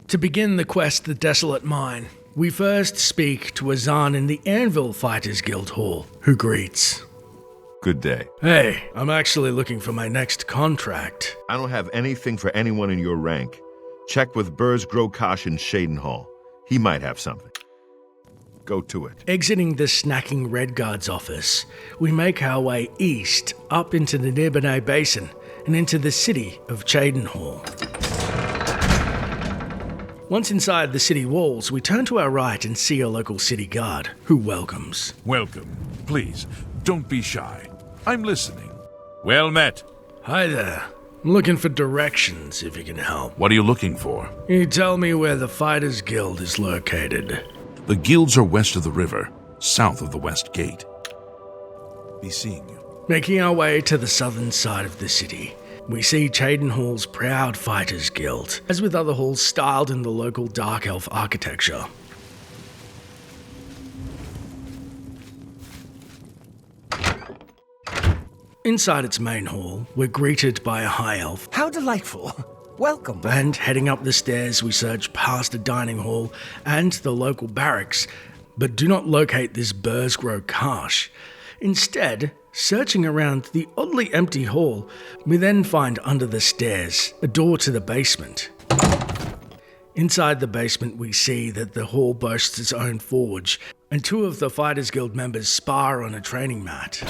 To begin the quest, the Desolate Mine, we first speak to Azan in the Anvil Fighters Guild Hall, who greets. Good day. Hey, I'm actually looking for my next contract. I don't have anything for anyone in your rank. Check with Burz Grokash in Shaden Hall. He might have something. Go to it. Exiting the snacking Red Guard's office, we make our way east, up into the Nibonai Basin, and into the city of Shaden Hall. Once inside the city walls, we turn to our right and see a local city guard, who welcomes. Welcome. Please, don't be shy. I'm listening. Well met. Hi there. I'm looking for directions, if you can help. What are you looking for? Can you tell me where the Fighters Guild is located? The guilds are west of the river, south of the West Gate. Be seeing you. Making our way to the southern side of the city, we see Shaden Hall's proud Fighters Guild, as with other halls styled in the local Dark Elf architecture. Inside its main hall, we're greeted by a high elf. How delightful. Welcome. And heading up the stairs, we search past a dining hall and the local barracks, but do not locate this Burz Grokash. Instead, searching around the oddly empty hall, we then find under the stairs a door to the basement. Inside the basement, we see that the hall boasts its own forge, and two of the Fighters Guild members spar on a training mat.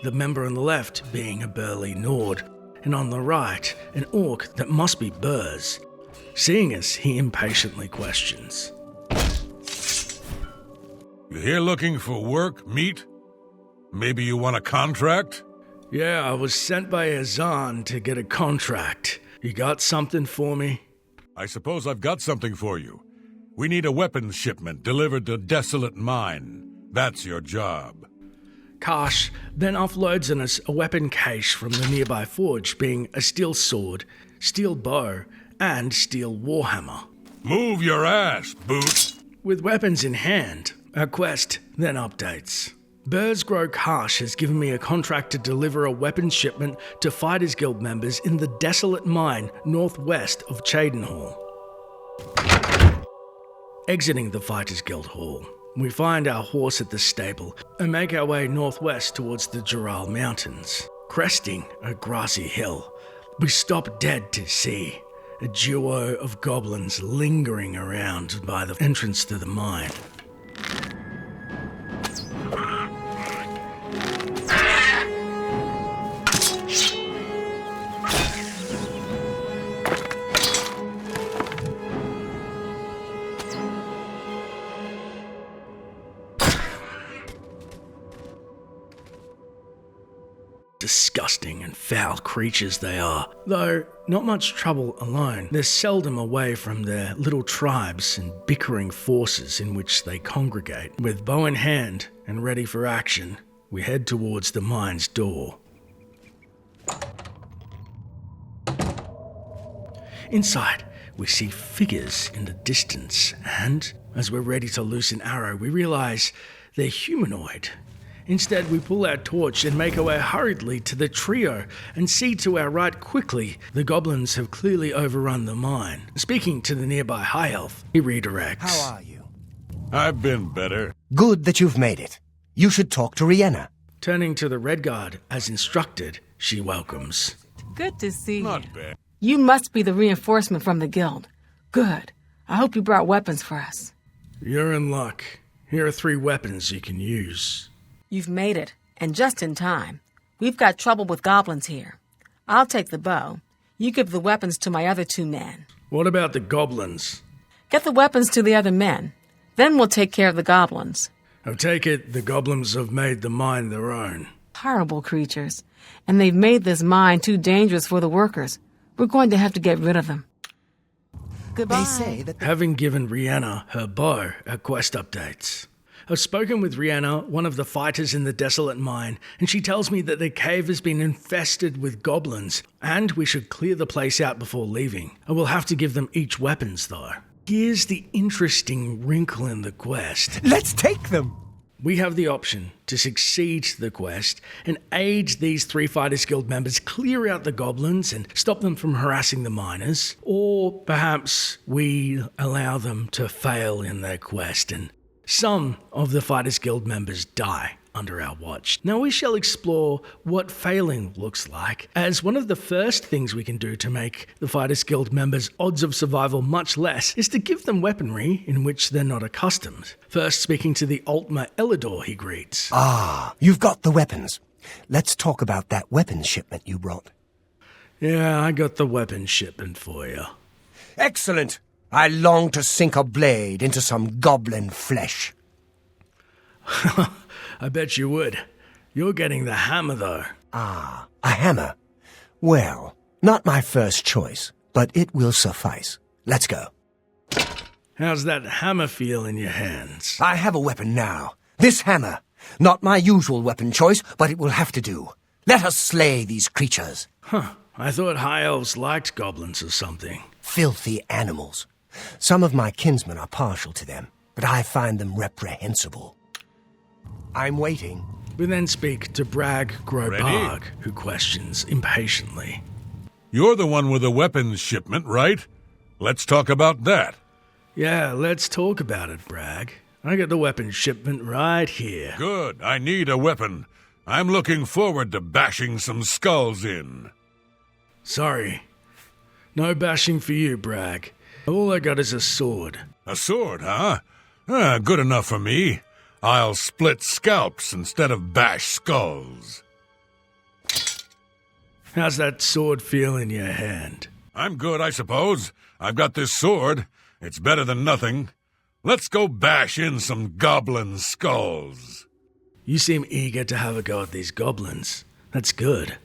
The member on the left being a burly Nord, and on the right, an orc that must be Burz. Seeing us, he impatiently questions. You here looking for work, meat? Maybe you want a contract? Yeah, I was sent by Azan to get a contract. You got something for me? I suppose I've got something for you. We need a weapons shipment delivered to Desolate Mine. That's your job. Karsh then offloads on us a weapon cache from the nearby forge, being a steel sword, steel bow, and steel warhammer. Move your ass, boot! With weapons in hand, our quest then updates. Burz Grokash has given me a contract to deliver a weapons shipment to Fighters Guild members in the Desolate Mine northwest of Shaden Hall. Exiting the Fighters Guild Hall, we find our horse at the stable and make our way northwest towards the Jural Mountains. Cresting a grassy hill, we stop dead to see a duo of goblins lingering around by the entrance to the mine. Disgusting and foul creatures they are. Though not much trouble alone, they're seldom away from their little tribes and bickering forces in which they congregate. With bow in hand and ready for action, we head towards the mine's door. Inside, we see figures in the distance, and as we're ready to loose an arrow, we realize they're humanoid. Instead, we pull our torch and make our way hurriedly to the trio and see to our right quickly the goblins have clearly overrun the mine. Speaking to the nearby high elf, he redirects. How are you? I've been better. Good that you've made it. You should talk to Rihanna. Turning to the Red Guard, as instructed, she welcomes. Good to see you. Not bad. You must be the reinforcement from the guild. Good. I hope you brought weapons for us. You're in luck. Here are 3 weapons you can use. You've made it, and just in time. We've got trouble with goblins here. I'll take the bow. You give the weapons to my other 2 men. What about the goblins? Get the weapons to the other men. Then we'll take care of the goblins. I take it the goblins have made the mine their own. Horrible creatures. And they've made this mine too dangerous for the workers. We're going to have to get rid of them. Goodbye. They say that Having given Rihanna her bow, our quest updates. I've spoken with Rihanna, one of the fighters in the Desolate Mine, and she tells me that the cave has been infested with goblins, and we should clear the place out before leaving. I will have to give them each weapons, though. Here's the interesting wrinkle in the quest. Let's take them! we have the option to succeed the quest and aid these 3 Fighters Guild members clear out the goblins and stop them from harassing the miners, or perhaps we allow them to fail in their quest and some of the Fighters Guild members die under our watch. Now we shall explore what failing looks like, as one of the first things we can do to make the Fighters Guild members' odds of survival much less is to give them weaponry in which they're not accustomed. First, speaking to the Altmer Elidor, he greets. Ah, you've got the weapons. Let's talk about that weapons shipment you brought. Yeah, I got the weapons shipment for you. Excellent! I long to sink a blade into some goblin flesh. I bet you would. You're getting the hammer, though. Ah, a hammer. Well, not my first choice, but it will suffice. Let's go. How's that hammer feel in your hands? I have a weapon now. This hammer. Not my usual weapon choice, but it will have to do. Let us slay these creatures. Huh. I thought high elves liked goblins or something. Filthy animals. Some of my kinsmen are partial to them, but I find them reprehensible. I'm waiting. We then speak to Bragg Grobarg, who questions impatiently. You're the one with the weapons shipment, right? Let's talk about that. Yeah, let's talk about it, Bragg. I got the weapons shipment right here. Good. I need a weapon. I'm looking forward to bashing some skulls in. Sorry. No bashing for you, Bragg. All I got is a sword. A sword, huh? Good enough for me. I'll split scalps instead of bash skulls. How's that sword feel in your hand? I'm good, I suppose. I've got this sword. It's better than nothing. Let's go bash in some goblin skulls. You seem eager to have a go at these goblins. That's good.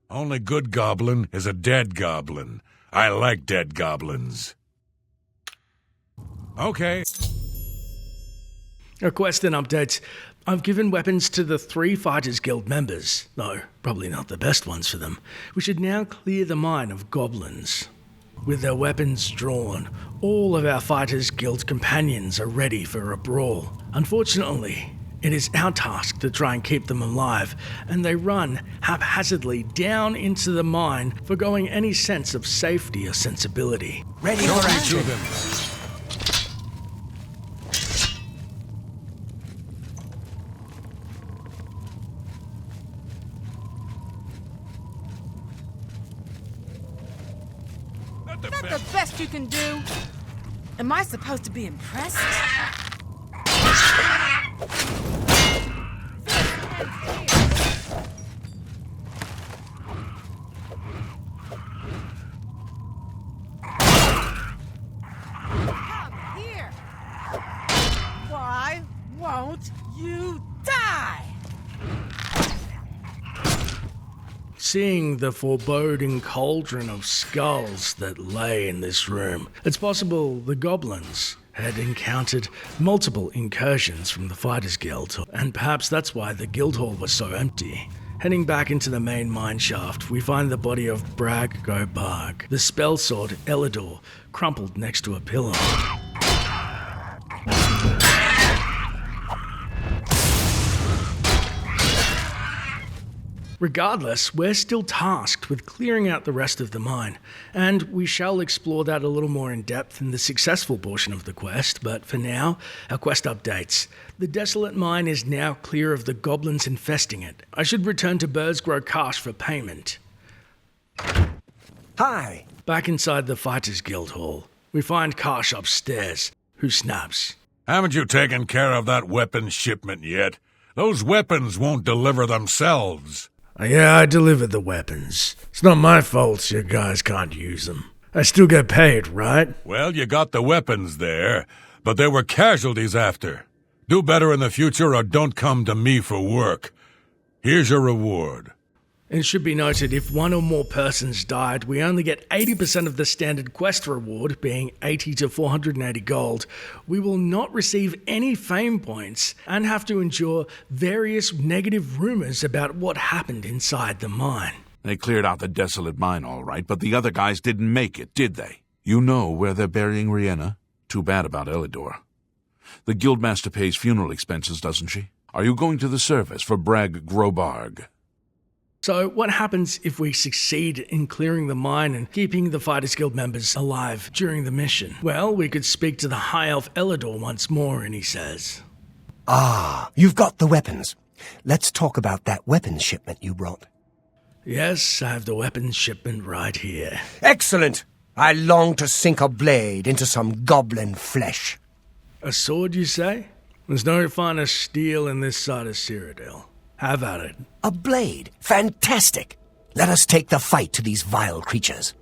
Only good goblin is a dead goblin. I like dead goblins. Okay. A quest and updates. I've given weapons to the 3 Fighters Guild members, though probably not the best ones for them. We should now clear the mine of goblins. With their weapons drawn, all of our Fighters Guild companions are ready for a brawl. Unfortunately, it is our task to try and keep them alive, and they run haphazardly down into the mine, forgoing any sense of safety or sensibility. Ready for action. To them. Is that the best you can do? Am I supposed to be impressed? Come here! Why won't you die? Seeing the foreboding cauldron of skulls that lay in this room, it's possible the goblins had encountered multiple incursions from the Fighters Guild, and perhaps that's why the guild hall was so empty. Heading back into the main mine shaft, we find the body of Bragg Grobarg, the spell sword Elidor, crumpled next to a pillar. Regardless, we're still tasked with clearing out the rest of the mine, and we shall explore that a little more in depth in the successful portion of the quest, but for now, our quest updates. The Desolate mine is now clear of the goblins infesting it. I should return to Burzgrow Karsh for payment. Hi. Back inside the Fighters Guild Hall, we find Karsh upstairs, who snaps. Haven't you taken care of that weapons shipment yet? Those weapons won't deliver themselves. Yeah, I delivered the weapons. It's not my fault you guys can't use them. I still get paid, right? Well, you got the weapons there, but there were casualties after. Do better in the future or don't come to me for work. Here's your reward. It should be noted, if one or more persons died, we only get 80% of the standard quest reward, being 80 to 480 gold. We will not receive any fame points and have to endure various negative rumors about what happened inside the mine. They cleared out the Desolate mine all right, but the other guys didn't make it, did they? You know where they're burying Rihanna? Too bad about Elidor. The guildmaster pays funeral expenses, doesn't she? Are you going to the service for Bragg Grobarg? So what happens if we succeed in clearing the mine and keeping the Fighters Guild members alive during the mission? Well, we could speak to the High Elf Elidor once more, and he says... Ah, you've got the weapons. Let's talk about that weapons shipment you brought. Yes, I have the weapons shipment right here. Excellent! I long to sink a blade into some goblin flesh. A sword, you say? There's no finer steel in this side of Cyrodiil. Have at it. A blade? Fantastic! Let us take the fight to these vile creatures.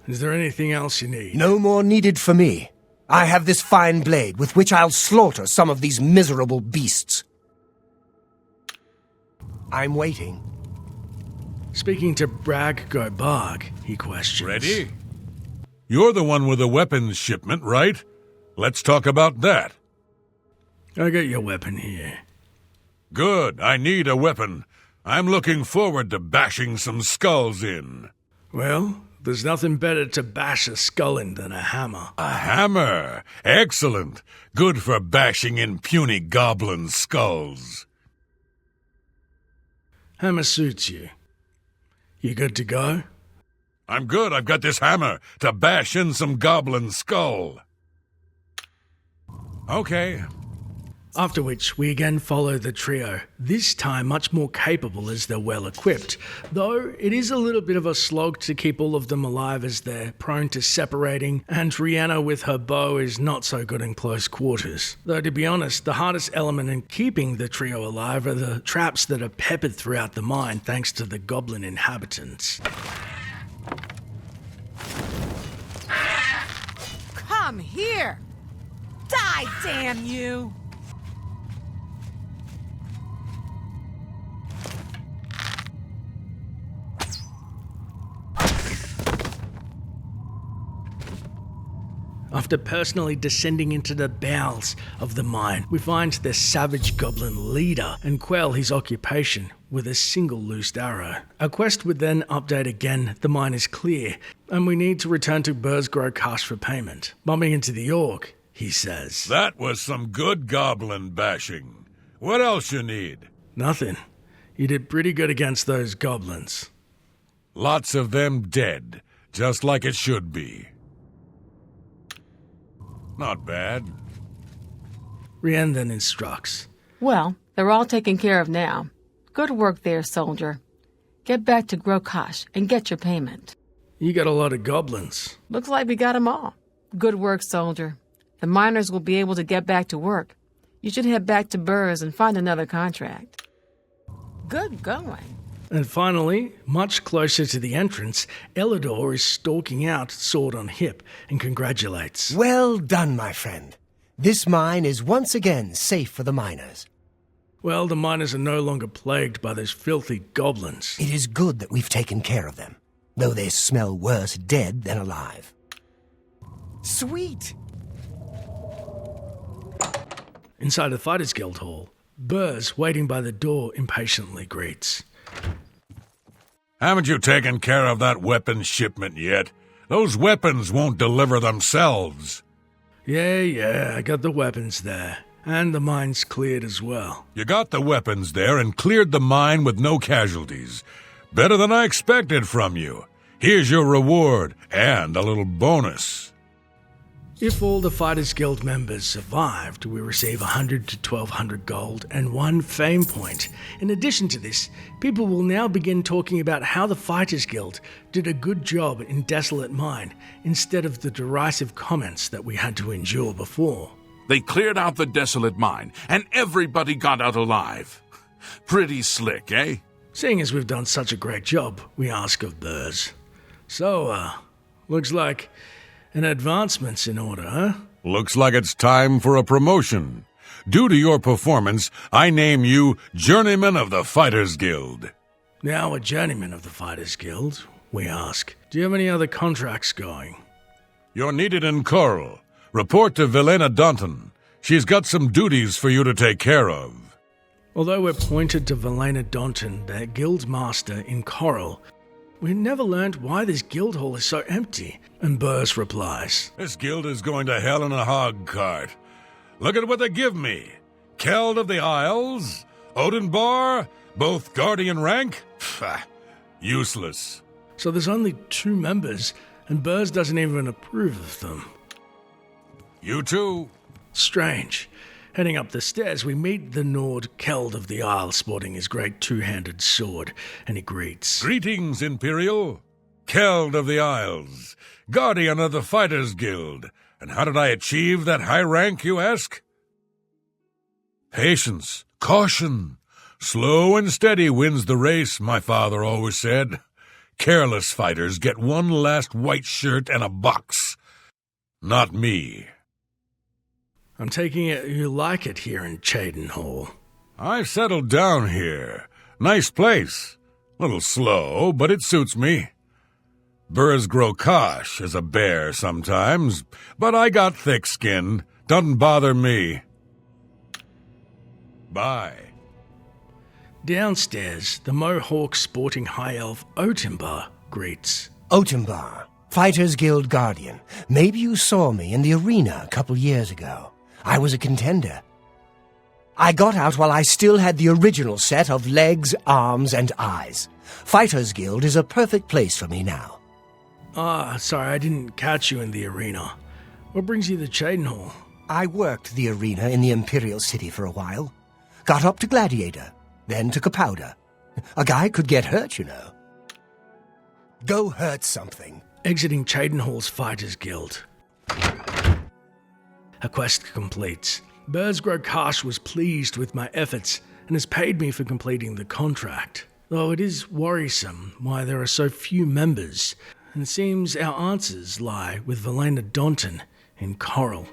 Is there anything else you need? No more needed for me. I have this fine blade with which I'll slaughter some of these miserable beasts. I'm waiting. Speaking to Bragg Grobarg, he questions. Ready? You're the one with the weapons shipment, right? Let's talk about that. I got your weapon here. Good, I need a weapon. I'm looking forward to bashing some skulls in. Well, there's nothing better to bash a skull in than a hammer. A hammer! Excellent! Good for bashing in puny goblin skulls. Hammer suits you. You good to go? I'm good, I've got this hammer to bash in some goblin skull. Okay. After which, we again follow the trio, this time much more capable as they're well equipped, though it is a little bit of a slog to keep all of them alive as they're prone to separating, and Rihanna with her bow is not so good in close quarters. Though to be honest, the hardest element in keeping the trio alive are the traps that are peppered throughout the mine thanks to the goblin inhabitants. Come here! Die, damn you! After personally descending into the bowels of the mine, we find the savage goblin leader and quell his occupation with a single loosed arrow. Our quest would then update again, the mine is clear, and we need to return to Burzgrow Cache for payment. Bumping into the orc, he says. That was some good goblin bashing. What else you need? Nothing. You did pretty good against those goblins. Lots of them dead, just like it should be. Not bad. Rien then instructs. Well, they're all taken care of now. Good work there, soldier. Get back to Grokash and get your payment. You got a lot of goblins. Looks like we got 'em all. Good work, soldier. The miners will be able to get back to work. You should head back to Burrs and find another contract. Good going. And finally, much closer to the entrance, Elidor is stalking out, sword on hip, and congratulates. Well done, my friend. This mine is once again safe for the miners. Well, the miners are no longer plagued by those filthy goblins. It is good that we've taken care of them, though they smell worse dead than alive. Sweet! Inside the Fighters Guild Hall, Burrs, waiting by the door, impatiently greets. Haven't you taken care of that weapons shipment yet? Those weapons won't deliver themselves. Yeah, I got the weapons there. And the mine's cleared as well. You got the weapons there and cleared the mine with no casualties. Better than I expected from you. Here's your reward and a little bonus. If all the Fighters Guild members survived, we receive 100 to 1200 gold and 1 fame point. In addition to this, people will now begin talking about how the Fighters Guild did a good job in Desolate Mine, instead of the derisive comments that we had to endure before. They cleared out the Desolate Mine, and everybody got out alive. Pretty slick, eh? Seeing as we've done such a great job, we ask of Burrs. So, looks like an advancement's in order, huh? Looks like it's time for a promotion. Due to your performance, I name you Journeyman of the Fighters Guild. Now a journeyman of the Fighters Guild, we ask, do you have any other contracts going? You're needed in Coral. Report to Velena Daunton. She's got some duties for you to take care of. Although we're pointed to Velena Daunton, their guild master in Coral, we never learned why this guild hall is so empty. And Burrs replies, This guild is going to hell in a hog cart. Look at what they give me. Keld of the Isles, Odinbar, both guardian rank. Pfft, useless. So there's only 2 members, and Burrs doesn't even approve of them. You too. Strange. Heading up the stairs, we meet the Nord Keld of the Isle sporting his great 2-handed sword, and he greets. Greetings, Imperial. Keld of the Isles, guardian of the Fighters Guild. And how did I achieve that high rank, you ask? Patience, caution. Slow and steady wins the race, my father always said. Careless fighters get one last white shirt and a box. Not me. I'm taking it you like it here in Cheydinhal. I've settled down here. Nice place. Little slow, but it suits me. Burrs grow kosh as a bear sometimes, but I got thick skin. Doesn't bother me. Bye. Downstairs, the Mohawk sporting high elf Otimbar greets. Otimbar, Fighters Guild Guardian. Maybe you saw me in the arena a couple years ago. I was a contender. I got out while I still had the original set of legs, arms, and eyes. Fighters Guild is a perfect place for me now. Sorry, I didn't catch you in the arena. What brings you to Cheydinhal? I worked the arena in the Imperial City for a while. Got up to Gladiator, then to Capowder. A guy could get hurt, you know. Go hurt something. Exiting Cheydinhal's Fighters Guild. Her quest completes. Burzgrow Karsh was pleased with my efforts and has paid me for completing the contract. Though it is worrisome why there are so few members, and it seems our answers lie with Velena Daunton in Coral.